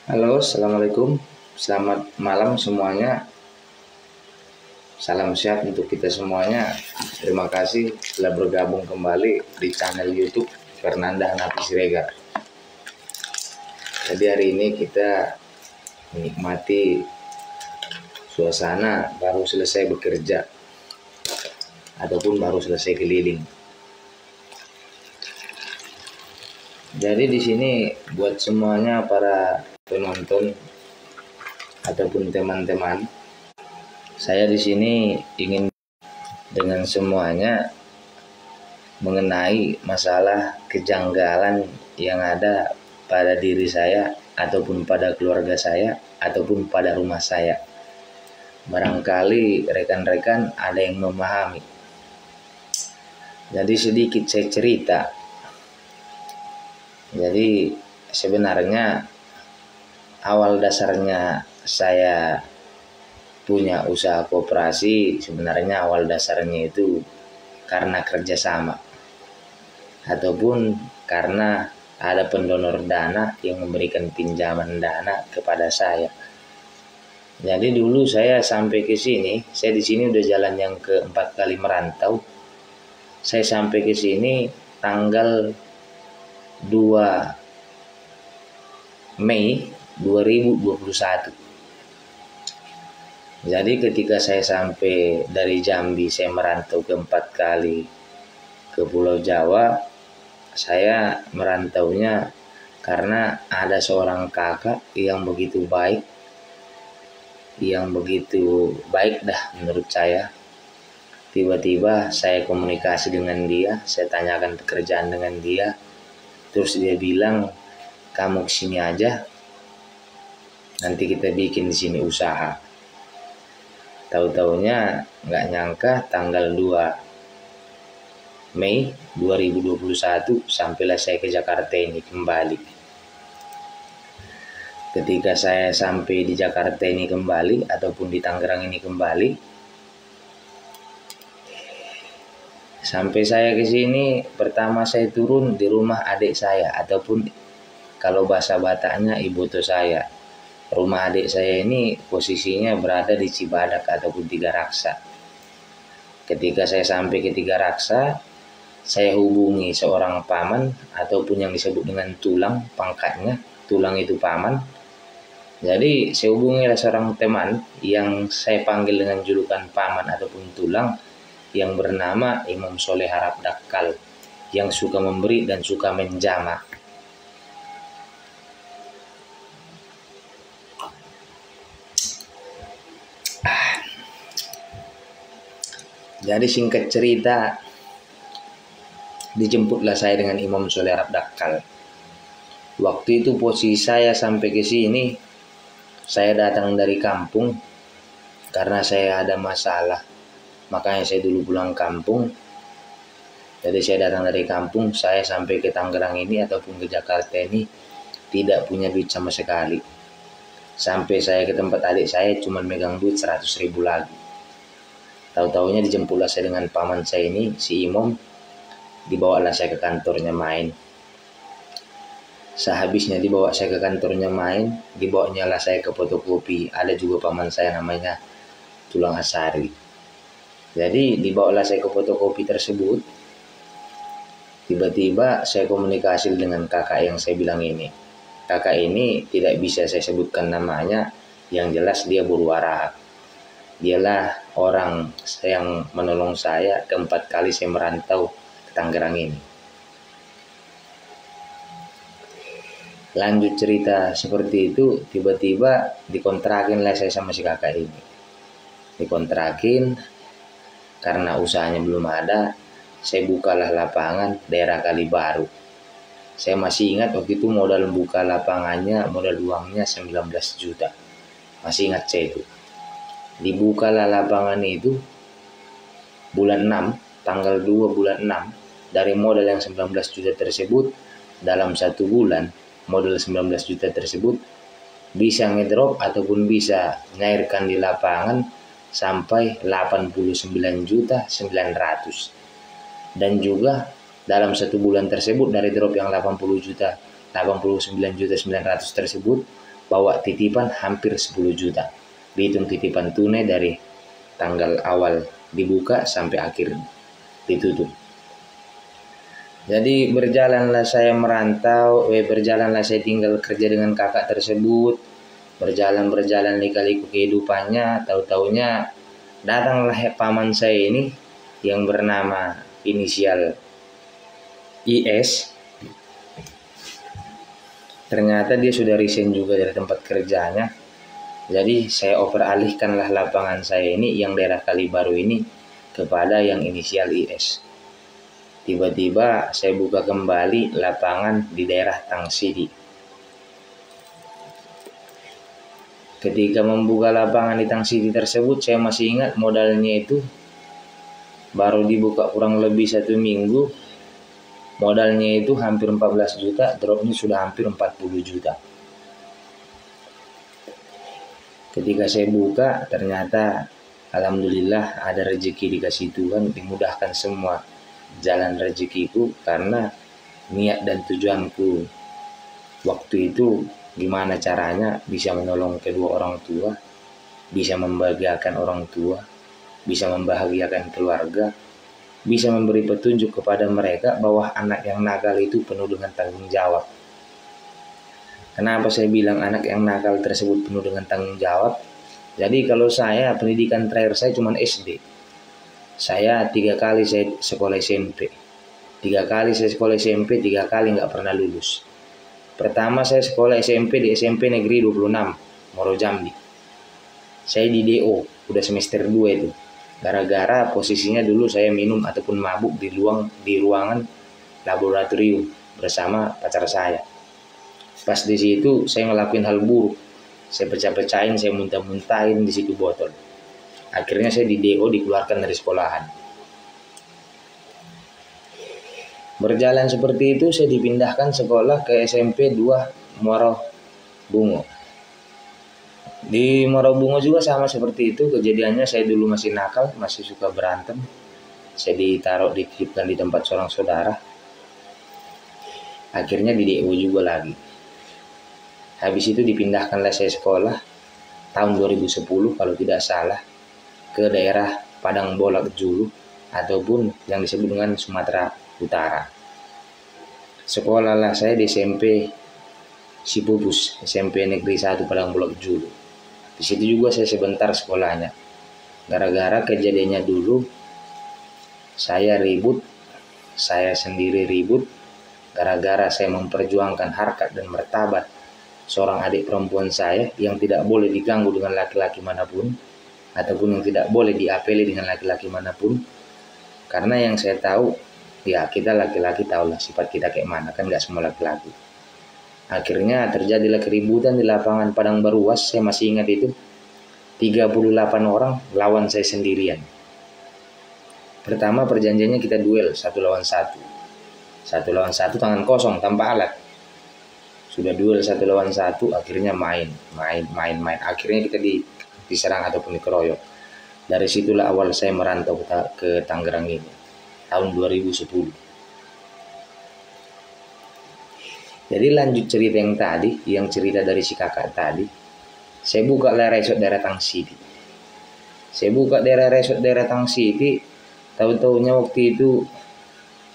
Halo, assalamualaikum. Selamat malam semuanya. Salam sehat untuk kita semuanya. Terima kasih telah bergabung kembali di channel YouTube Fernanda Hanafi Siregar. Jadi hari ini kita menikmati suasana baru selesai bekerja ataupun baru selesai keliling. Jadi di sini buat semuanya para penonton ataupun teman-teman, saya di sini ingin dengan semuanya mengenai masalah kejanggalan yang ada pada diri saya ataupun pada keluarga saya ataupun pada rumah saya. Barangkali rekan-rekan ada yang memahami. Jadi sedikit saya cerita. Jadi sebenarnya awal dasarnya saya punya usaha koperasi, sebenarnya awal dasarnya itu karena kerjasama ataupun karena ada pendonor dana yang memberikan pinjaman dana kepada saya. Jadi dulu saya sampai ke sini, saya di sini udah jalan yang keempat kali merantau. Saya sampai ke sini tanggal 2 Mei 2021. Jadi ketika saya sampai dari Jambi, saya merantau keempat kali ke Pulau Jawa. Saya merantaunya karena ada seorang kakak yang begitu baik dah menurut saya. Tiba-tiba saya komunikasi dengan dia, saya tanyakan pekerjaan dengan dia, terus dia bilang, kamu kesini aja, nanti kita bikin di sini usaha. Tahu-taunya nggak nyangka tanggal 2 Mei 2021 sampailah saya ke Jakarta ini kembali. Ketika saya sampai di Jakarta ini kembali ataupun di Tangerang ini kembali, sampai saya ke sini pertama saya turun di rumah adik saya ataupun kalau bahasa Bataknya iboto saya. Rumah adik saya ini posisinya berada di Cibadak ataupun Tiga Raksa. Ketika saya sampai ke Tiga Raksa, saya hubungi seorang paman ataupun yang disebut dengan tulang, pangkatnya tulang itu paman. Jadi saya hubungi seorang teman yang saya panggil dengan julukan paman ataupun tulang, yang bernama Imam Soleh Harap Dakal, yang suka memberi dan suka menjamah. Jadi singkat cerita, dijemputlah saya dengan Imam Soleh Harap Dakal. Waktu itu posisi saya sampai ke sini, saya datang dari kampung karena saya ada masalah. Makanya saya dulu pulang kampung. Jadi saya datang dari kampung, saya sampai ke Tangerang ini ataupun ke Jakarta ini tidak punya duit sama sekali. Sampai saya ke tempat adik saya cuma megang duit 100.000 lagi. Tahu-taunya dijemputlah saya dengan paman saya ini, si Imam. Dibawalah saya ke kantornya main. Sehabisnya dibawa saya ke kantornya main, dibawanya lah saya ke fotokopi. Ada juga paman saya namanya Tulang Asari. Jadi dibawalah saya ke fotokopi tersebut. Tiba-tiba saya komunikasi dengan kakak yang saya bilang ini. Kakak ini tidak bisa saya sebutkan namanya, yang jelas dia Buru Arab. Dialah orang yang menolong saya keempat kali saya merantau ke Tangerang ini. Lanjut cerita seperti itu, tiba-tiba dikontrakin lah saya sama si kakak ini. Dikontrakin karena usahanya belum ada, saya bukalah lapangan daerah Kalibaru. Saya masih ingat waktu itu modal buka lapangannya, modal uangnya 19 juta. Masih ingat saya itu. Dibukalah lapangan itu bulan 6, tanggal 2 bulan 6. Dari modal yang 19 juta tersebut, dalam 1 bulan modal 19 juta tersebut bisa ngedrop ataupun bisa nyairkan di lapangan sampai 89.900.000. Dan juga dalam 1 bulan tersebut dari drop yang 89.900.000 tersebut bawa titipan hampir 10 juta. Dihitung titipan tunai dari tanggal awal dibuka sampai akhir ditutup. Jadi berjalanlah saya merantau, berjalanlah saya tinggal kerja dengan kakak tersebut, berjalan lika-liku kehidupannya. Tahu-taunya datanglah paman saya ini yang bernama inisial IS. Ternyata dia sudah resign juga dari tempat kerjanya. Jadi saya alihkanlah lapangan saya ini yang daerah Kalibaru ini kepada yang inisial IS. Tiba-tiba saya buka kembali lapangan di daerah Tangsidi. Ketika membuka lapangan di Tangsidi tersebut, saya masih ingat modalnya itu baru dibuka kurang lebih 1 minggu. Modalnya itu hampir 14 juta, dropnya sudah hampir 40 juta. Ketika saya buka, ternyata alhamdulillah ada rezeki dikasih Tuhan, dimudahkan semua jalan rezekiku, karena niat dan tujuanku waktu itu gimana caranya bisa menolong kedua orang tua, bisa membahagiakan orang tua, bisa membahagiakan keluarga, bisa memberi petunjuk kepada mereka bahwa anak yang nakal itu penuh dengan tanggung jawab. Kenapa saya bilang anak yang nakal tersebut penuh dengan tanggung jawab? Jadi kalau saya, pendidikan terakhir saya cuma SD. Saya 3 kali saya sekolah SMP. 3 kali saya sekolah SMP, 3 kali nggak pernah lulus. Pertama saya sekolah SMP di SMP Negeri 26, Moro Jambi. Saya di DO, udah semester 2 itu. Gara-gara posisinya dulu saya minum ataupun mabuk di ruangan laboratorium bersama pacar saya. Pas di situ saya ngelakuin hal buruk. Saya pecah-pecahin, saya muntah-muntahin di situ botol. Akhirnya saya di DO, dikeluarkan dari sekolahan. Berjalan seperti itu saya dipindahkan sekolah ke SMP 2 Muaro Bungo. Di Muaro Bungo juga sama seperti itu kejadiannya. Saya dulu masih nakal, masih suka berantem. Saya dititipkan di tempat seorang saudara. Akhirnya di DO juga lagi. Habis itu dipindahkanlah saya sekolah tahun 2010 kalau tidak salah ke daerah Padang Bolak Julu ataupun yang disebut dengan Sumatera Utara. Sekolahlah saya di SMP Sipupus, SMP Negeri 1 Padang Bolak Julu. Di situ juga saya sebentar sekolahnya. Gara-gara kejadiannya dulu saya sendiri ribut gara-gara saya memperjuangkan harkat dan martabat seorang adik perempuan saya yang tidak boleh diganggu dengan laki-laki manapun, ataupun yang tidak boleh diapeli dengan laki-laki manapun. Karena yang saya tahu, ya kita laki-laki tahulah sifat kita kayak mana, kan gak semua laki-laki. Akhirnya terjadilah keributan di lapangan Padang Baruas, saya masih ingat itu. 38 orang lawan saya sendirian. Pertama perjanjiannya kita duel 1 lawan 1. 1 lawan 1 tangan kosong tanpa alat. Sudah duel 1 lawan 1, akhirnya main. Akhirnya kita diserang ataupun dikeroyok. Dari situlah awal saya merantau ke Tangerang ini tahun 2010. Jadi lanjut cerita yang tadi, yang cerita dari si kakak tadi, saya buka resort daerah Tangsidi. Tahu-tahunya waktu itu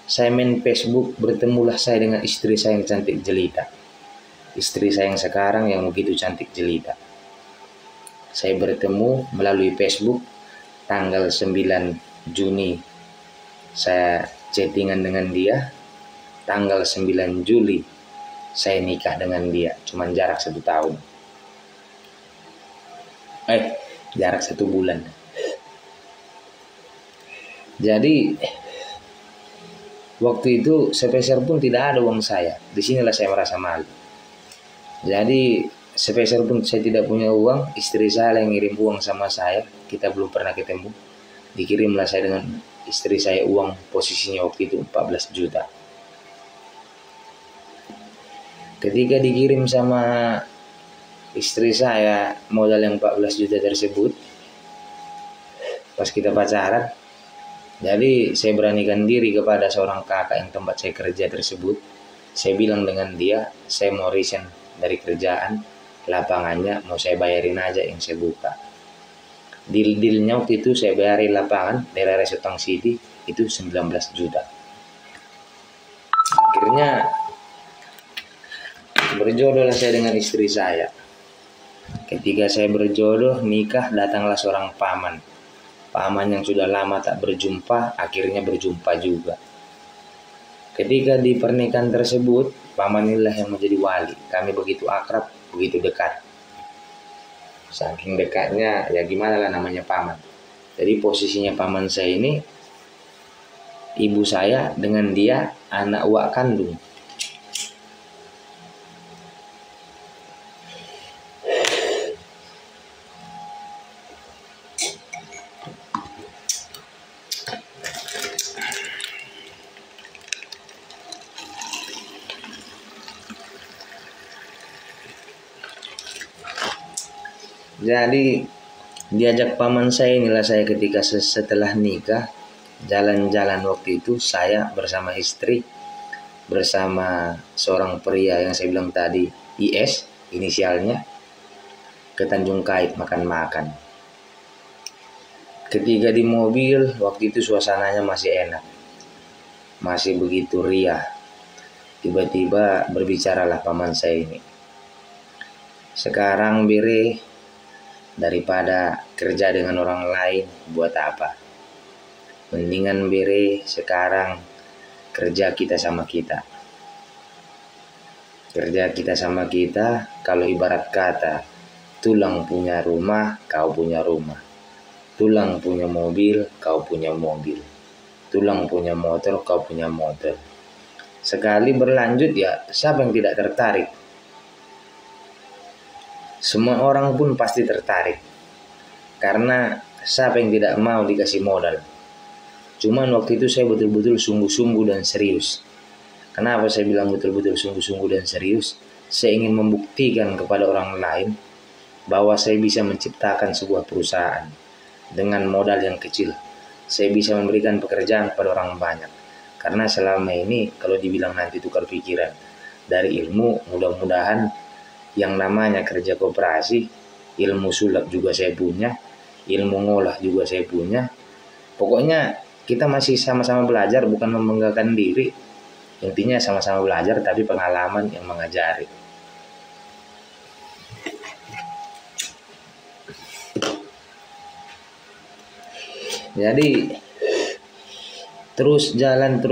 saya main Facebook, bertemulah saya dengan istri saya yang cantik jelita. Istri saya yang sekarang yang begitu cantik jelita. Saya bertemu melalui Facebook tanggal 9 Juni. Saya chattingan dengan dia. Tanggal 9 Juli saya nikah dengan dia. Cuman jarak 1 tahun. Jarak 1 bulan. Jadi waktu itu sepeser pun tidak ada uang saya. Disinilah saya merasa malu. Jadi sepeser pun saya tidak punya uang. Istri saya yang ngirim uang sama saya. Kita belum pernah ketemu. Dikirimlah saya dengan istri saya uang, posisinya waktu itu 14 juta. Ketika dikirim sama istri saya modal yang 14 juta tersebut, pas kita pacaran, jadi saya beranikan diri kepada seorang kakak yang tempat saya kerja tersebut. Saya bilang dengan dia, saya mau resign dari kerjaan, lapangannya mau saya bayarin aja yang saya buka. Deal-dealnya waktu itu saya bayarin lapangan daerah Resort Tang City itu 19 juta. Akhirnya berjodohlah saya dengan istri saya. Ketika saya berjodoh nikah, datanglah seorang paman. Paman yang sudah lama tak berjumpa akhirnya berjumpa juga. Ketika di pernikahan tersebut, paman inilah yang menjadi wali. Kami begitu akrab, begitu dekat. Saking dekatnya, ya gimana lah namanya paman. Jadi posisinya paman saya ini, ibu saya dengan dia anak uak kandung. Jadi diajak paman saya inilah saya ketika setelah nikah jalan-jalan waktu itu saya bersama istri bersama seorang pria yang saya bilang tadi IS inisialnya ke Tanjung Kait makan-makan. Ketika di mobil waktu itu suasananya masih enak, masih begitu riah. Tiba-tiba berbicaralah paman saya ini. Sekarang Bere, daripada kerja dengan orang lain buat apa? Mendingan Bere sekarang kerja kita sama kita. Kerja kita sama kita, kalau ibarat kata tulang punya rumah, kau punya rumah. Tulang punya mobil, kau punya mobil. Tulang punya motor, kau punya motor. Sekali berlanjut ya, siapa yang tidak tertarik? Semua orang pun pasti tertarik. Karena siapa yang tidak mau dikasih modal? Cuman waktu itu saya betul-betul sungguh-sungguh dan serius. Kenapa saya bilang betul-betul sungguh-sungguh dan serius? Saya ingin membuktikan kepada orang lain bahwa saya bisa menciptakan sebuah perusahaan dengan modal yang kecil. Saya bisa memberikan pekerjaan kepada orang banyak. Karena selama ini kalau dibilang nanti tukar pikiran dari ilmu, mudah-mudahan yang namanya kerja koperasi, ilmu sulap juga saya punya, ilmu ngolah juga saya punya. Pokoknya kita masih sama-sama belajar, bukan membanggakan diri. Intinya sama-sama belajar tapi pengalaman yang mengajari. Jadi terus jalan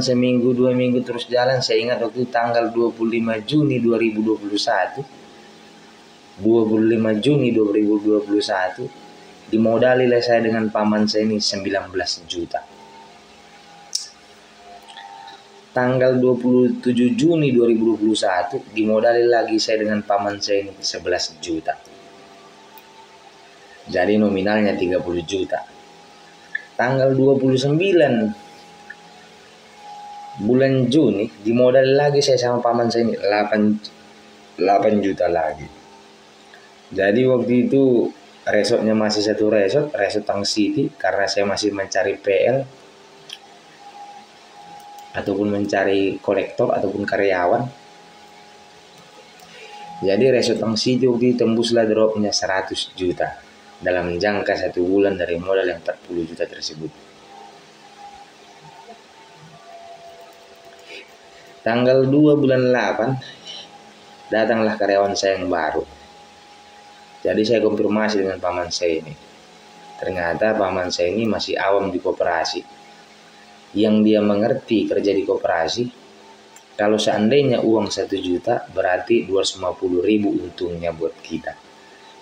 seminggu 2 minggu terus jalan. Saya ingat waktu tanggal 25 Juni 2021 dimodali lah saya dengan paman saya ini 19 juta. Tanggal 27 Juni 2021 dimodali lagi saya dengan paman saya ini 11 juta. Jadi nominalnya 30 juta. Tanggal 29 bulan Juni dimodali lagi saya sama paman saya ini 8 juta lagi. Jadi waktu itu resortnya masih satu resort Tang City, karena saya masih mencari PL ataupun mencari kolektor ataupun karyawan. Jadi resort Tang City waktu itu tembuslah dropnya 100 juta dalam jangka 1 bulan dari modal yang 40 juta tersebut. Tanggal 2 bulan 8 datanglah karyawan saya yang baru. Jadi saya konfirmasi dengan paman saya ini. Ternyata paman saya ini masih awam di koperasi. Yang dia mengerti kerja di koperasi, kalau seandainya uang 1 juta berarti 250.000 untungnya buat kita.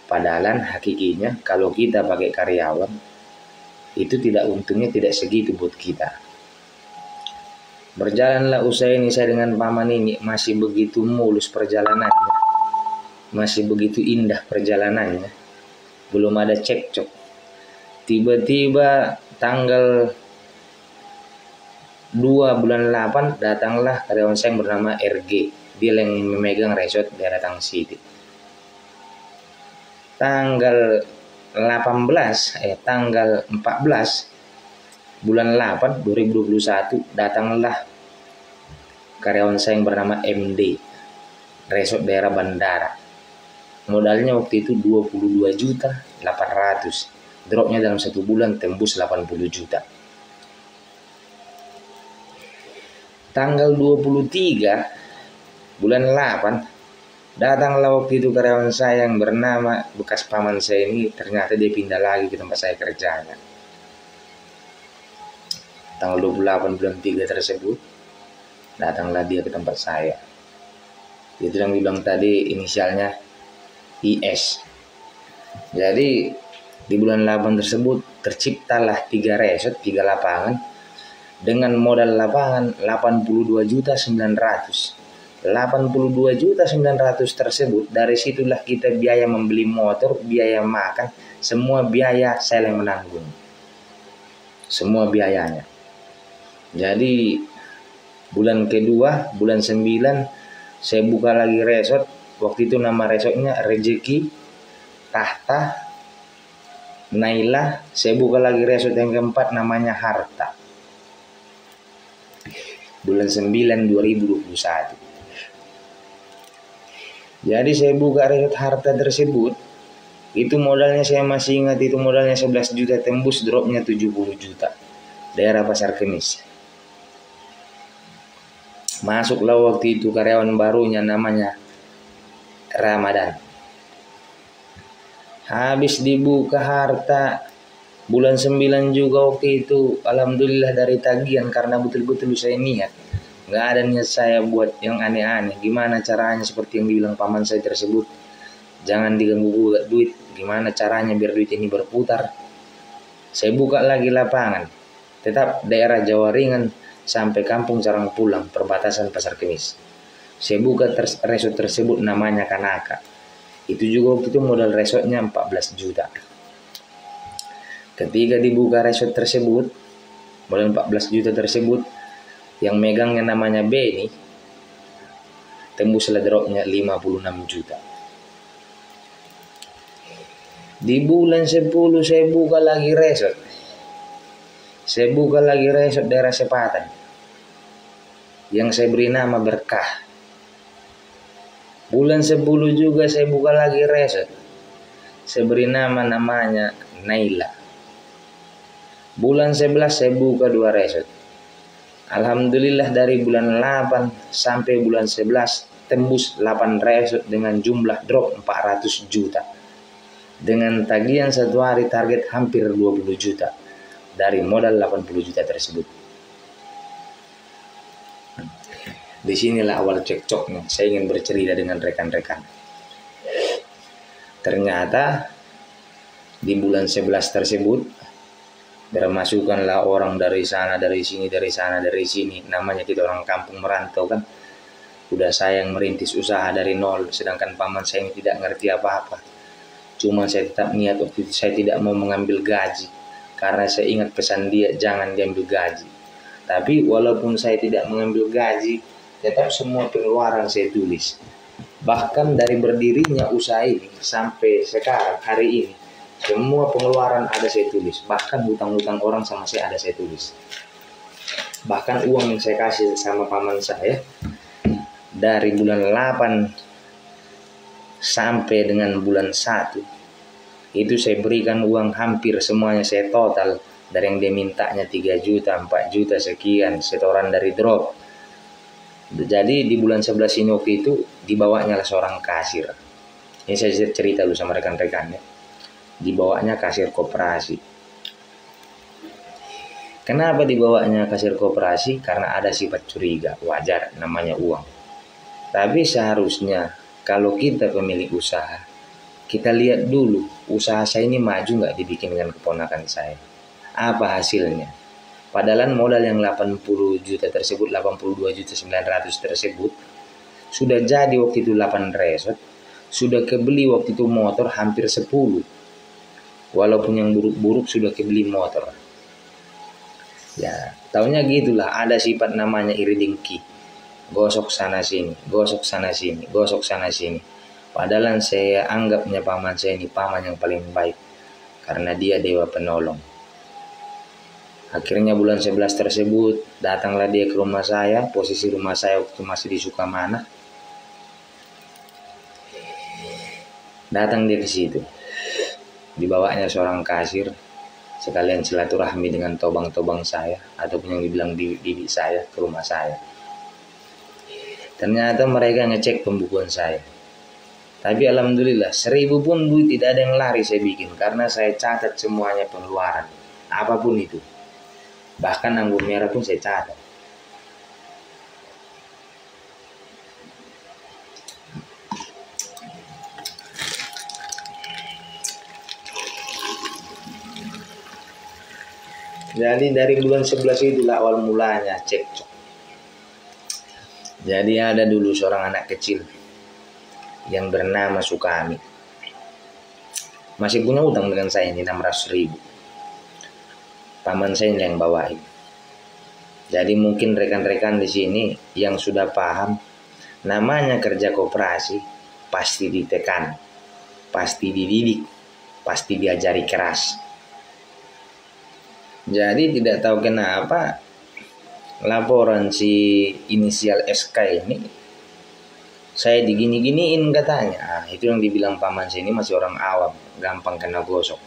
Padahal hakikinya kalau kita pakai karyawan itu untungnya tidak segitu buat kita. Berjalanlah usaha ini saya dengan paman ini, masih begitu mulus perjalanannya, masih begitu indah perjalanannya, belum ada cekcok. Tiba-tiba tanggal 2 bulan 8 datanglah karyawan saya yang bernama RG. Dia yang memegang resort daerah Tang City. Tanggal 14 bulan 8 2021 datanglah karyawan saya yang bernama MD, resort daerah Bandara. Modalnya waktu itu 22.800.000. Dropnya dalam 1 bulan tembus 80 juta. Tanggal 23 bulan 8 datanglah waktu itu karyawan saya yang bernama bekas paman saya ini. Ternyata dia pindah lagi ke tempat saya kerjanya. Tanggal 28 bulan 3 tersebut datanglah dia ke tempat saya. Itu yang dibilang tadi inisialnya IS. Jadi di bulan 8 tersebut terciptalah 3 resort, 3 lapangan dengan modal lapangan 82.900.000. 82.900.000 tersebut, dari situlah kita biaya membeli motor, biaya makan, semua biaya saya yang menanggung. Semua biayanya. Jadi bulan kedua, bulan 9 saya buka lagi resort. Waktu itu nama resortnya Rezeki, Tahta, Naila. Saya buka lagi resort yang keempat namanya Harta. Bulan 9 2021. Jadi saya buka resort Harta tersebut. Itu modalnya saya masih ingat, itu modalnya 11 juta tembus dropnya 70 juta. Daerah Pasar Kemis. Masuklah waktu itu karyawan barunya namanya Ramadan. Habis dibuka Harta bulan 9 juga waktu itu, alhamdulillah dari tagihan, karena betul-betul saya niat. Nggak ada niat saya buat yang aneh-aneh. Gimana caranya seperti yang dibilang paman saya tersebut. Jangan diganggu duit. Gimana caranya biar duit ini berputar. Saya buka lagi lapangan. Tetap daerah Jawa Ringan sampai Kampung Carang Pulang, perbatasan Pasar Kemis. Saya buka resort tersebut namanya Kanaka. Itu juga waktu itu modal resortnya 14 juta. Ketika dibuka resort tersebut, modal 14 juta tersebut, yang megangnya namanya Beni, tembuslah dropnya 56 juta. Di bulan 10 saya buka lagi resort. Saya buka lagi resort daerah Sepatan, yang saya beri nama Berkah. Bulan 10 juga saya buka lagi resort. Saya beri namanya Naila. Bulan 11 saya buka 2 resort. Alhamdulillah dari bulan 8 sampai bulan 11 tembus 8 resort dengan jumlah drop 400 juta. Dengan tagihan satu hari target hampir 20 juta dari modal 80 juta tersebut. Disinilah awal cekcoknya. Saya ingin bercerita dengan rekan-rekan. Ternyata di bulan 11 tersebut bermasukkanlah orang dari sana, dari sini, dari sana, dari sini. Namanya kita orang kampung merantau kan. Udah saya yang merintis usaha dari nol, sedangkan paman saya ini tidak ngerti apa-apa. Cuma saya tetap niat waktu itu saya tidak mau mengambil gaji, karena saya ingat pesan dia, jangan diambil gaji. Tapi walaupun saya tidak mengambil gaji, tetap semua pengeluaran saya tulis. Bahkan dari berdirinya usaha ini sampai sekarang hari ini, semua pengeluaran ada saya tulis. Bahkan hutang-hutang orang sama saya ada saya tulis. Bahkan uang yang saya kasih sama paman saya dari bulan 8 sampai dengan bulan 1 itu saya berikan uang hampir semuanya, saya total. Dari yang dia mintanya 3 juta, 4 juta sekian, setoran dari drop. Jadi di bulan 11 ini waktu itu dibawanya lah seorang kasir. Ini saya cerita dulu sama rekan-rekannya. Dibawanya kasir koperasi. Kenapa dibawanya kasir koperasi? Karena ada sifat curiga, wajar, namanya uang. Tapi seharusnya kalau kita pemilik usaha, kita lihat dulu usaha saya ini maju nggak dibikin dengan keponakan saya. Apa hasilnya? Padahal modal yang 80 juta tersebut, 82.900.000 tersebut, sudah jadi waktu itu 8 resort, sudah kebeli waktu itu motor hampir 10. Walaupun yang buruk-buruk sudah kebeli motor. Ya, taunya gitulah, ada sifat namanya iri dengki. Gosok sana sini, gosok sana sini, gosok sana sini. Padahal saya anggapnya paman saya ini paman yang paling baik, karena dia dewa penolong. Akhirnya bulan 11 tersebut datanglah dia ke rumah saya. Posisi rumah saya waktu masih di Sukamana. Datang dia ke situ, dibawanya seorang kasir, sekalian silaturahmi dengan tobang-tobang saya, ataupun yang dibilang bibi saya, ke rumah saya. Ternyata mereka ngecek pembukuan saya. Tapi alhamdulillah 1.000 pun duit tidak ada yang lari saya bikin, karena saya catat semuanya pengeluaran, apapun itu. Bahkan anggur merah pun saya catat. Jadi dari bulan 11 itulah awal mulanya cekcok. Jadi ada dulu seorang anak kecil yang bernama Sukami. Masih punya utang dengan saya ini 600.000. Paman saya yang bawain. Jadi mungkin rekan-rekan di sini yang sudah paham, namanya kerja koperasi pasti ditekan, pasti dididik, pasti diajari keras. Jadi tidak tahu kenapa laporan si inisial SK ini saya digini-giniin katanya. Nah, itu yang dibilang paman saya ini masih orang awam, gampang kena gosok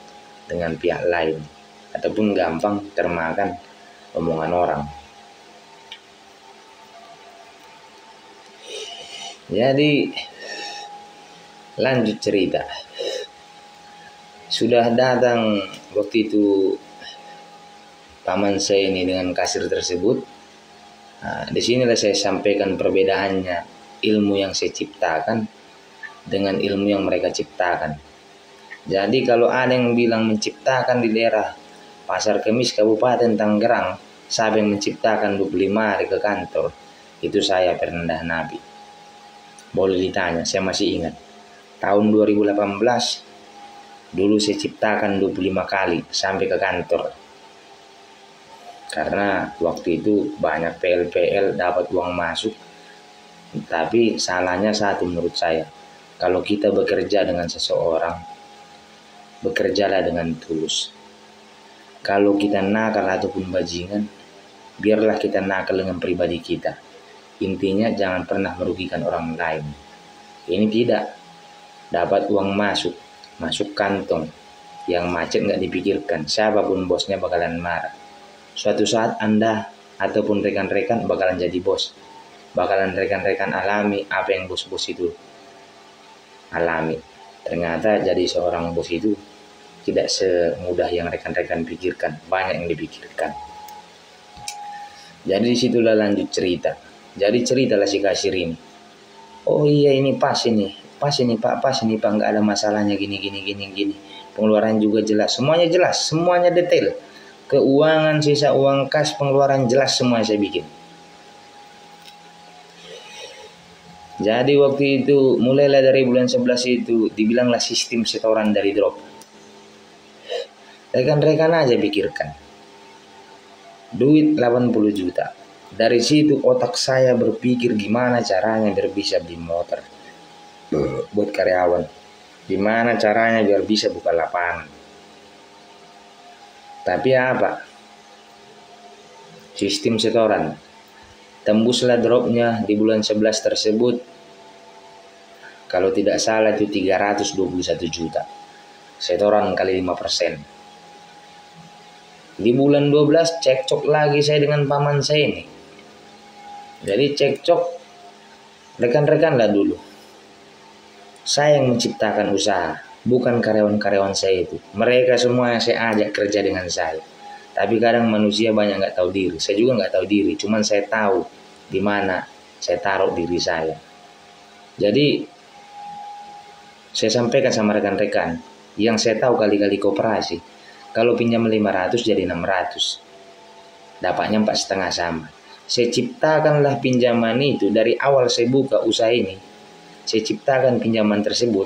dengan pihak lain, ataupun gampang termakan omongan orang. Jadi lanjut cerita. Sudah datang waktu itu paman saya ini dengan kasir tersebut. Nah, di sinilah saya sampaikan perbedaannya ilmu yang saya ciptakan dengan ilmu yang mereka ciptakan. Jadi kalau ada yang bilang menciptakan di daerah Pasar Kemis Kabupaten Tangerang, siapa yang menciptakan 25 hari ke kantor, itu saya Fernanda Nabi. Boleh ditanya, saya masih ingat. Tahun 2018 dulu saya ciptakan 25 kali sampai ke kantor. Karena waktu itu banyak PL-PL dapat uang masuk. Tapi salahnya satu menurut saya. Kalau kita bekerja dengan seseorang, bekerjalah dengan tulus. Kalau kita nakal ataupun bajingan, biarlah kita nakal dengan pribadi kita. Intinya jangan pernah merugikan orang lain. Ini tidak. Dapat uang masuk, masuk kantong. Yang macet nggak dipikirkan. Siapapun bosnya bakalan marah. Suatu saat Anda ataupun rekan-rekan bakalan jadi bos. Bakalan rekan-rekan alami apa yang bos-bos itu alami. Ternyata jadi seorang bos itu tidak semudah yang rekan-rekan pikirkan. Banyak yang dipikirkan. Jadi disitulah lanjut cerita. Jadi ceritalah si kasir ini. Oh iya ini pas ini pak, nggak ada masalahnya gini. Pengeluaran juga jelas, semuanya detail. Keuangan, sisa uang kas, pengeluaran jelas semua saya bikin. Jadi waktu itu mulailah dari bulan 11 itu dibilanglah sistem setoran dari drop. Rekan-rekan aja pikirkan. Duit 80 juta. Dari situ otak saya berpikir gimana caranya biar bisa beli motor buat karyawan. Gimana caranya biar bisa buka lapangan. Tapi apa? Sistem setoran. Tembuslah dropnya di bulan 11 tersebut. Kalau tidak salah itu 321 juta. Setoran kali 5%. Di bulan 12 cekcok lagi saya dengan paman saya ini. Jadi cekcok rekan-rekan lah dulu. Saya yang menciptakan usaha, bukan karyawan-karyawan saya itu. Mereka semua yang saya ajak kerja dengan saya. Tapi kadang manusia banyak nggak tahu diri. Saya juga nggak tahu diri, cuman saya tahu di mana saya taruh diri saya. Jadi saya sampaikan sama rekan-rekan yang saya tahu kali-kali koperasi. Kalau pinjam 500 jadi 600. Dapatnya 4,5 sama. Saya ciptakanlah pinjaman itu dari awal saya buka usaha ini. Saya ciptakan pinjaman tersebut.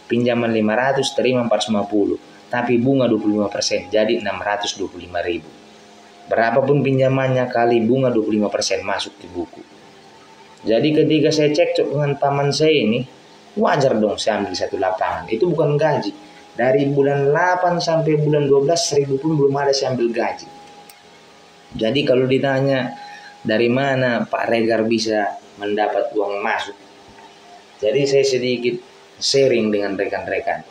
Pinjaman 500 terima 450. Tapi bunga 25%. Jadi 625.000. Berapapun pinjamannya kali bunga 25% masuk di buku. Jadi ketika saya cekcok dengan paman saya ini, wajar dong saya ambil satu lapangan. Itu bukan gaji. Dari bulan 8 sampai bulan 12 1.000 pun belum ada saya ambil gaji. Jadi kalau ditanya dari mana Pak Regar bisa mendapat uang masuk, jadi saya sedikit sharing dengan rekan-rekan.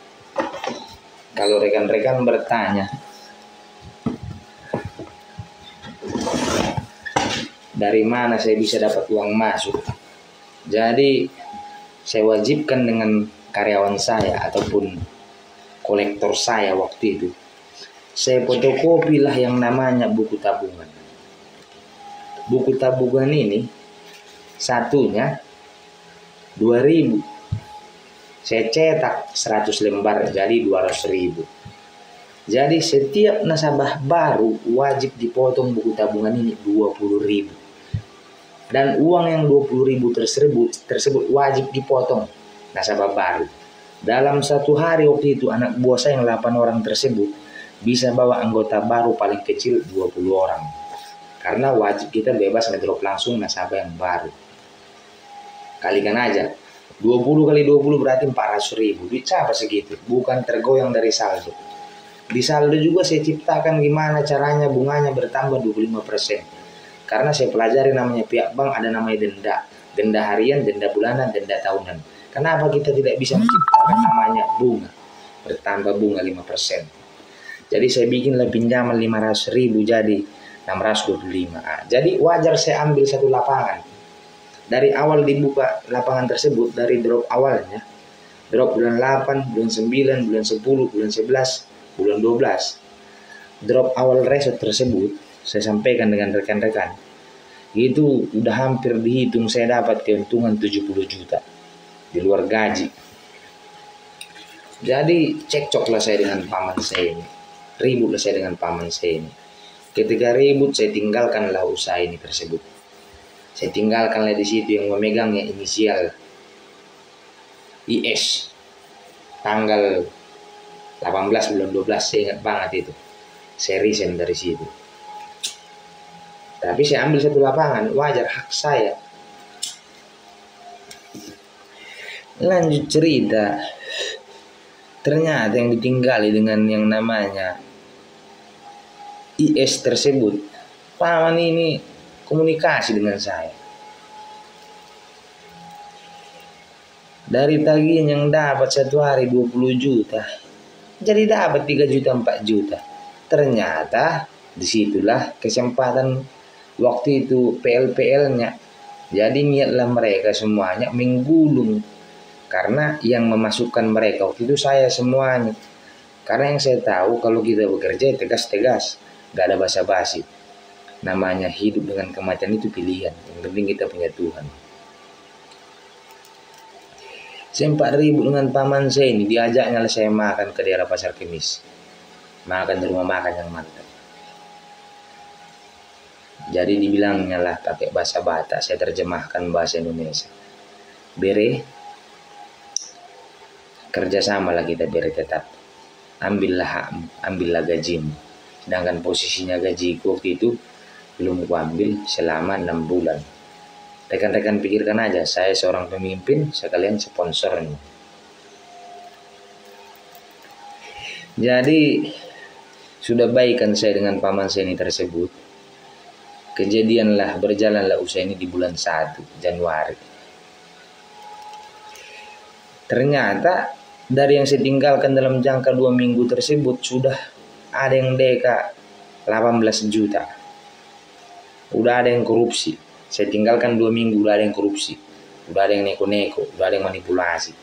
Kalau rekan-rekan bertanya, dari mana saya bisa dapat uang masuk? Jadi saya wajibkan dengan karyawan saya ataupun kolektor saya waktu itu, saya fotokopi lah yang namanya buku tabungan. Buku tabungan ini satunya 2.000. Saya cetak 100 lembar jadi 200.000. Jadi setiap nasabah baru wajib dipotong buku tabungan ini 20.000. Dan uang yang 20.000 tersebut wajib dipotong nasabah baru. Dalam satu hari waktu itu anak buah saya yang 8 orang tersebut bisa bawa anggota baru paling kecil 20 orang. Karena wajib kita bebas ngedrop langsung nasabah yang baru. Kalikan aja, 20 kali 20 berarti 400.000. Duit siapa segitu? Bukan tergoyang dari saldo. Di saldo juga saya ciptakan gimana caranya bunganya bertambah 25%. Karena saya pelajari namanya pihak bank ada namanya denda. Denda harian, denda bulanan, denda tahunan. Kenapa kita tidak bisa menciptakan namanya bunga? Bertambah bunga 5%. Jadi saya bikinlah pinjaman 500.000 jadi 625. Jadi wajar saya ambil satu lapangan. Dari awal dibuka lapangan tersebut, dari drop awalnya, drop bulan 8, bulan 9, bulan 10, bulan 11, bulan 12. Drop awal resort tersebut, saya sampaikan dengan rekan-rekan, itu udah hampir dihitung saya dapat keuntungan 70 juta di luar gaji. Jadi cekcoklah saya dengan paman saya ini. Ributlah saya dengan paman saya ini. Ketika ribut saya tinggalkanlah usaha ini tersebut. Saya tinggalkanlah di situ yang memegangnya inisial IS. Tanggal 18 bulan 12 saya ingat banget itu. Saya resign dari situ. Tapi saya ambil satu lapangan, wajar hak saya. Lanjut cerita. Ternyata yang ditinggali dengan yang namanya IS tersebut, paman ini komunikasi dengan saya. Dari tagihan yang dapat satu hari 20 juta, jadi dapat 3 juta 4 juta. Ternyata disitulah kesempatan waktu itu PL-PL-nya. Jadi niatlah mereka semuanya menggulung. Karena yang memasukkan mereka waktu itu saya semuanya. Karena yang saya tahu kalau kita bekerja tegas-tegas. Gak ada basa-basi. Namanya hidup dengan kematian itu pilihan. Yang penting kita punya Tuhan. Sempat ribut dengan paman saya ini. Diajaknya saya makan ke daerah Pasar Kemis. Makan di rumah makan yang mantap. Jadi dibilangnya lah pakai bahasa Batak. Saya terjemahkan bahasa Indonesia. Bere. Kerjasama lah kita bere tetap. Ambillah hakmu. Ambillah gajimu. Sedangkan posisinya gajiku waktu itu belum kuambil selama 6 bulan. Rekan-rekan pikirkan aja, saya seorang pemimpin, sekalian sponsornya. Jadi sudah baikan saya dengan paman saya ini tersebut. Kejadianlah berjalanlah usaha ini di bulan 1 Januari. Ternyata dari yang saya tinggalkan dalam jangka 2 minggu tersebut sudah ada yang deka 18 juta. Udah ada yang korupsi. Saya tinggalkan 2 minggu udah ada yang korupsi. Udah ada yang neko-neko. Udah ada yang manipulasi.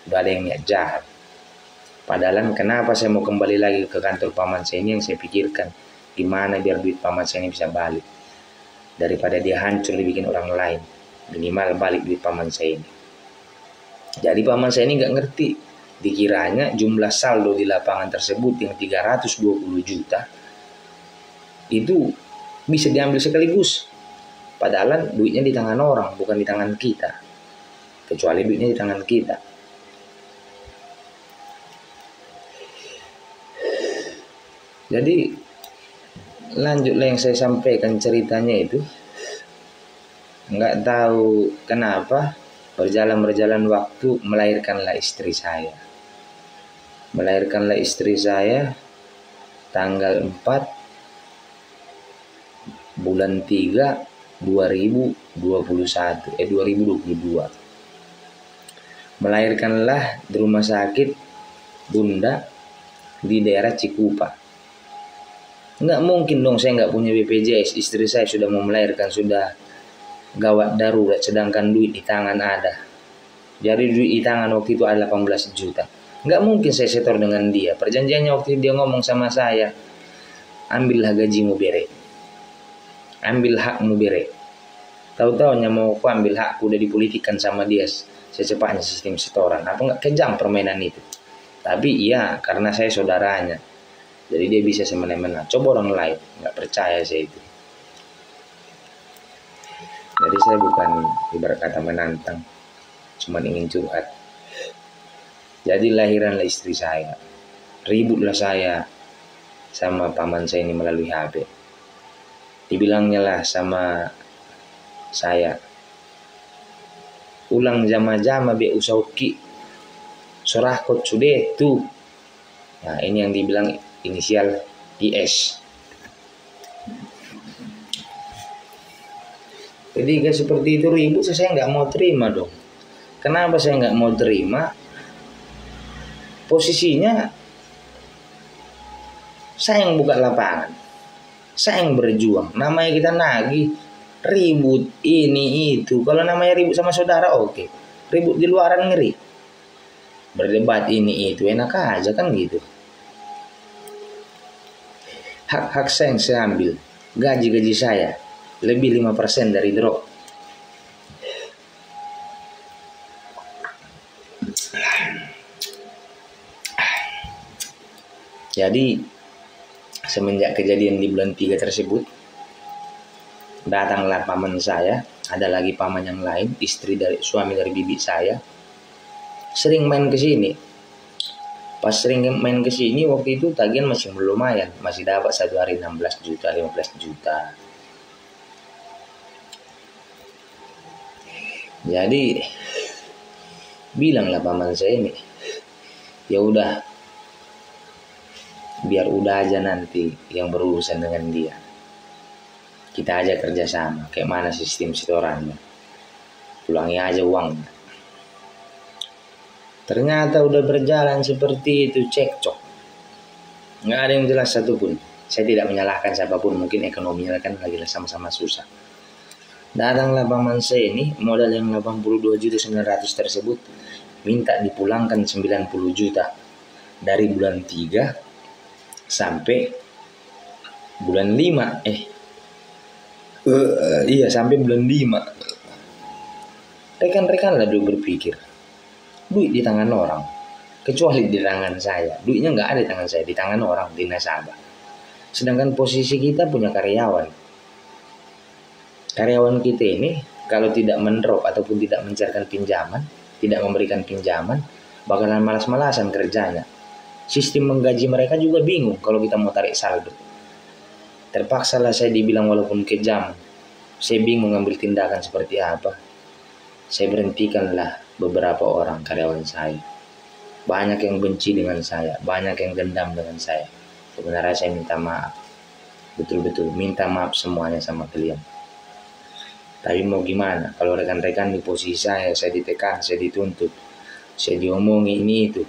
Udah ada yang niat jahat. Padahal kenapa saya mau kembali lagi ke kantor paman saya ini yang saya pikirkan. Gimana biar duit paman saya ini bisa balik. Daripada dia hancur dibikin orang lain. Minimal balik duit paman saya ini. Jadi paman saya ini gak ngerti. Dikiranya jumlah saldo di lapangan tersebut yang 320 juta itu bisa diambil sekaligus. Padahal duitnya di tangan orang, bukan di tangan kita. Kecuali duitnya di tangan kita. Jadi lanjutlah yang saya sampaikan ceritanya itu. Nggak tahu kenapa berjalan waktu melahirkanlah istri saya. Melahirkanlah istri saya tanggal 4 bulan 3 2022. melahirkanlah di rumah sakit Bunda di daerah Cikupa. Nggak mungkin dong saya nggak punya BPJS, istri saya sudah mau melahirkan, sudah gawat darurat, sedangkan duit di tangan ada. Jadi duit di tangan waktu itu ada 18 juta. Nggak mungkin saya setor dengan dia. Perjanjiannya waktu itu dia ngomong sama saya, ambillah gajimu bere, ambil hakmu bere. Tahu-tahunya mau aku ambil hakku, udah dipolitikan sama dia secepatnya sistem setoran. Apa nggak kejam permainan itu? Tapi iya, karena saya saudaranya, jadi dia bisa semena-mena. Coba orang lain, nggak percaya saya itu. Jadi saya bukan ibarat kata menantang, cuma ingin curhat. Jadi lahiranlah istri saya, ributlah saya sama paman saya ini melalui HP. Dibilangnya lah sama saya, ulang jama-jama be usauki sorakot sudah tuh. Nah ini yang dibilang inisial IS. Ketika seperti itu ribut, saya nggak mau terima dong. Kenapa saya nggak mau terima? Posisinya saya yang buka lapangan, saya yang berjuang. Namanya kita nagih, ribut ini itu. Kalau namanya ribut sama saudara oke. Ribut di luaran ngeri. Berdebat ini itu enak aja kan gitu. Hak-hak saya yang saya ambil, gaji-gaji saya lebih 5% dari drop. Jadi semenjak kejadian di bulan 3 tersebut, datanglah paman saya, ada lagi paman yang lain, suami dari bibi saya, sering main ke sini. Pas sering main ke sini waktu itu tagihan masih lumayan, masih dapat satu hari 16 juta, 15 juta. Jadi bilanglah paman saya ini, ya udah, biar udah aja nanti yang berurusan dengan dia. Kita aja kerjasama, kayak mana sistem setorannya, pulangi aja uangnya. Ternyata udah berjalan seperti itu, cekcok. Nggak ada yang jelas satupun. Saya tidak menyalahkan siapapun, mungkin ekonominya kan lagi sama-sama susah. Datanglah paman saya ini, modal yang 82.900.000 tersebut, minta dipulangkan 90 juta. Dari bulan 3 sampai bulan 5. Iya, sampai bulan 5. Rekan-rekan lah dulu berpikir, duit di tangan orang, kecuali di tangan saya. Duitnya nggak ada di tangan saya, di tangan orang, di nasabah. Sedangkan posisi kita punya karyawan. Karyawan kita ini kalau tidak mendrop ataupun tidak mencairkan pinjaman, tidak memberikan pinjaman, bakalan malas-malasan kerjanya. Sistem menggaji mereka juga bingung kalau kita mau tarik saldo. Terpaksalah saya dibilang walaupun kejam, saya bingung ngambil tindakan seperti apa. Saya berhentikanlah beberapa orang karyawan saya. Banyak yang benci dengan saya, banyak yang dendam dengan saya. Sebenarnya saya minta maaf, betul-betul minta maaf semuanya sama kalian. Tapi mau gimana, kalau rekan-rekan di posisi saya ditekan, saya dituntut, saya diomongi ini itu,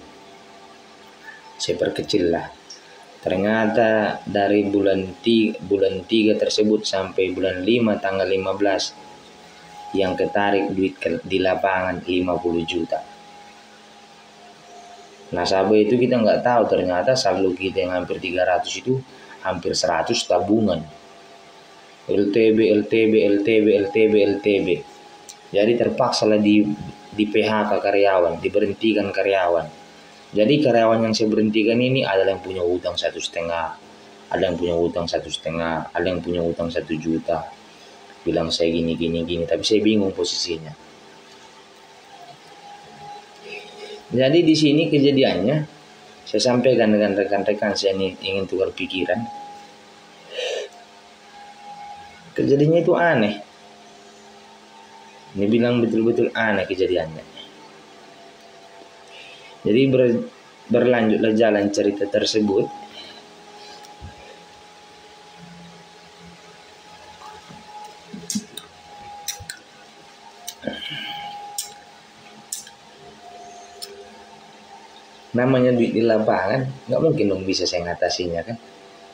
saya perkecil lah. Ternyata dari bulan 3 tersebut sampai bulan 5 tanggal 15 yang ketarik duit di lapangan 50 juta. Nasabah itu kita nggak tahu, ternyata saldo kita yang hampir 300 itu hampir 100 tabungan. LTB. Jadi terpaksa lah di PHK karyawan, diberhentikan karyawan. Jadi karyawan yang saya berhentikan ini ada yang punya utang 1,5, ada yang punya utang 1,5, ada yang punya utang 1 juta. Bilang saya gini, tapi saya bingung posisinya. Jadi di sini kejadiannya, saya sampaikan dengan rekan-rekan saya ini ingin tukar pikiran. Kejadiannya itu aneh. Ini bilang betul-betul aneh kejadiannya. Jadi berlanjutlah jalan cerita tersebut. Namanya duit di lapangan, nggak mungkin dong bisa saya ngatasinya kan.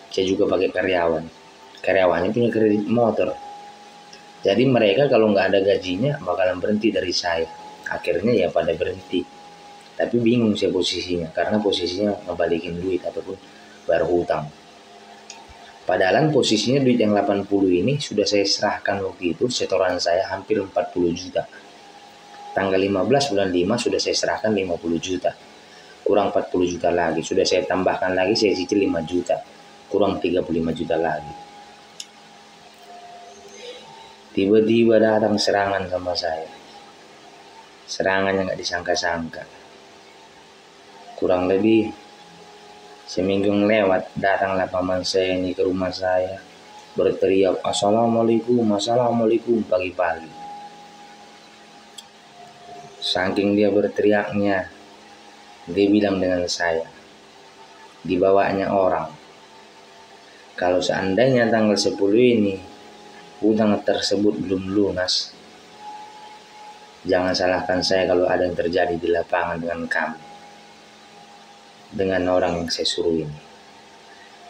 Saya juga pakai karyawan. Karyawannya punya kredit motor. Jadi mereka kalau nggak ada gajinya bakalan berhenti dari saya. Akhirnya ya pada berhenti. Tapi bingung saya posisinya karena posisinya ngebalikin duit ataupun bayar hutang. Padahal posisinya duit yang 80 ini sudah saya serahkan waktu itu, setoran saya hampir 40 juta. Tanggal 15 bulan 5 sudah saya serahkan 50 juta. Kurang 40 juta lagi. Sudah saya tambahkan lagi, saya cicil 5 juta. Kurang 35 juta lagi. Tiba-tiba datang serangan sama saya. Serangan yang gak disangka-sangka. Kurang lebih seminggu lewat, datanglah paman saya ini ke rumah saya. Berteriak, Assalamualaikum, Assalamualaikum, pagi-pagi. Saking dia berteriaknya, dia bilang dengan saya, dibawanya orang. Kalau seandainya tanggal 10 ini hutang tersebut belum lunas, jangan salahkan saya kalau ada yang terjadi di lapangan dengan kamu, dengan orang yang saya suruh ini.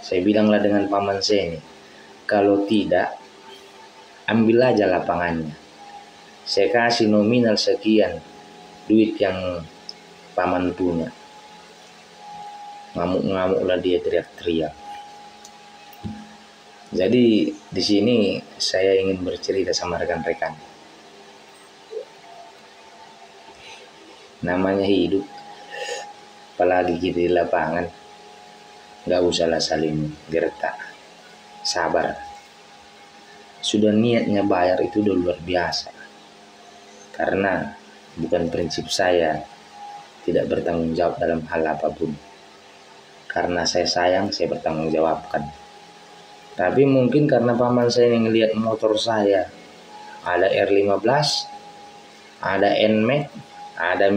Saya bilanglah dengan paman saya ini, kalau tidak, ambil aja lapangannya. Saya kasih nominal sekian duit yang paman punya. Ngamuk-ngamuklah dia, teriak-teriak. Jadi di sini saya ingin bercerita sama rekan-rekan. Namanya hidup, apalagi kita di lapangan, gak usahlah saling gertak, sabar. Sudah niatnya bayar itu udah luar biasa. Karena bukan prinsip saya tidak bertanggung jawab dalam hal apapun. Karena saya sayang, saya bertanggung jawabkan. Tapi mungkin karena paman saya yang ngelihat motor saya, ada R15, ada NMAX, ada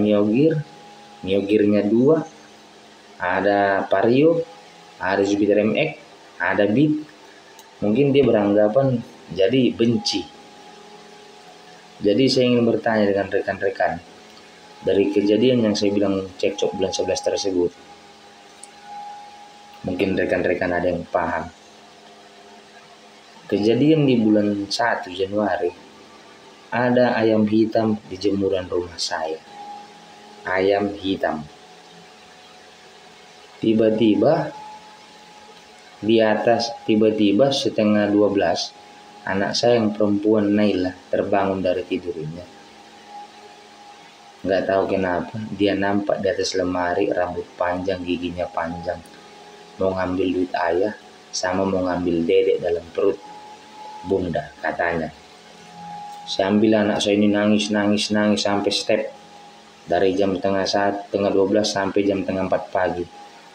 Miogirnya 2, ada Vario, ada Jupiter MX, ada Beat. Mungkin dia beranggapan jadi benci. Jadi saya ingin bertanya dengan rekan-rekan, dari kejadian yang saya bilang cekcok bulan 11 tersebut, mungkin rekan-rekan ada yang paham. Kejadian di bulan 1 Januari, ada ayam hitam di jemuran rumah saya. Ayam hitam. Tiba-tiba di atas, tiba-tiba setengah 12, anak saya yang perempuan Naila terbangun dari tidurnya. Nggak tahu kenapa, dia nampak di atas lemari, rambut panjang, giginya panjang. Mau ngambil duit ayah, sama mau ngambil dedek dalam perut bunda, katanya. Saya ambil anak saya ini nangis sampai step. Dari jam tengah 12 sampai jam tengah 4 pagi.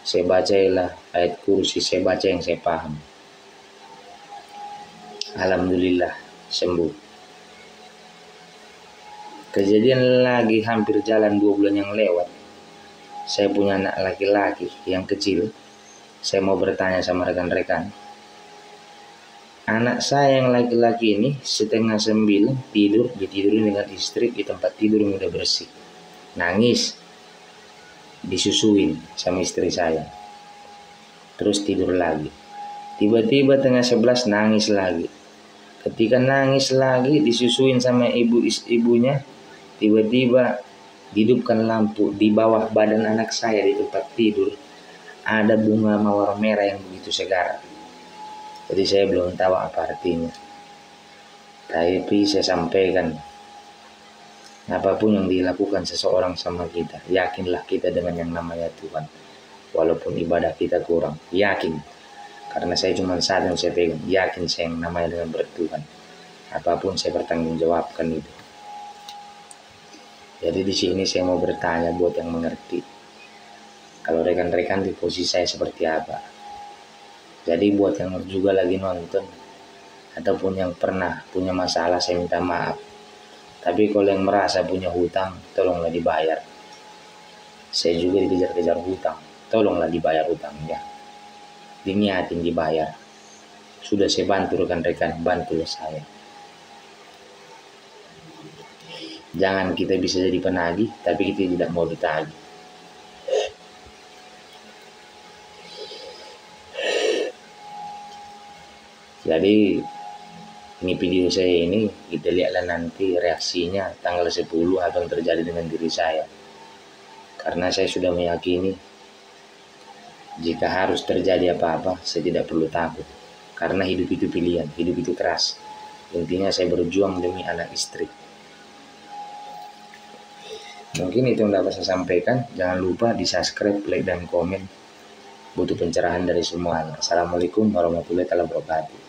Saya bacalah ayat kursi, saya baca yang saya paham. Alhamdulillah sembuh. Kejadian lagi hampir jalan 2 bulan yang lewat. Saya punya anak laki-laki yang kecil. Saya mau bertanya sama rekan-rekan. Anak saya yang laki-laki ini setengah 9 tidur, ditidurin dengan istri di tempat tidur yang udah bersih. Nangis, disusuin sama istri saya. Terus tidur lagi. Tiba-tiba tengah 11 nangis lagi. Ketika nangis lagi disusuin sama ibunya, tiba-tiba hidupkan lampu di bawah badan anak saya di tempat tidur. Ada bunga mawar merah yang begitu segar. Jadi saya belum tahu apa artinya. Tapi saya sampaikan, apapun yang dilakukan seseorang sama kita, yakinlah kita dengan yang namanya Tuhan. Walaupun ibadah kita kurang, yakin. Karena saya cuma satu yang saya pegang, yakin saya yang namanya dengan bertuhan. Apapun saya bertanggung jawabkan itu. Jadi di sini saya mau bertanya buat yang mengerti. Kalau rekan-rekan di posisi saya seperti apa? Jadi buat yang juga lagi nonton ataupun yang pernah punya masalah, saya minta maaf. Tapi kalau yang merasa punya hutang, tolonglah dibayar. Saya juga dikejar-kejar hutang, tolonglah dibayar hutangnya. Diniatin dibayar. Sudah saya bantu rekan-rekan, bantulah saya. Jangan kita bisa jadi penagih, tapi kita tidak mau ditagih. Jadi ini video saya ini, kita lihatlah nanti reaksinya tanggal 10 apa yang terjadi dengan diri saya. Karena saya sudah meyakini jika harus terjadi apa-apa, saya tidak perlu takut. Karena hidup itu pilihan, hidup itu keras. Intinya saya berjuang demi anak istri. Mungkin itu yang dapat saya sampaikan. Jangan lupa di subscribe, like, dan komen. Butuh pencerahan dari semuanya. Assalamualaikum warahmatullahi wabarakatuh.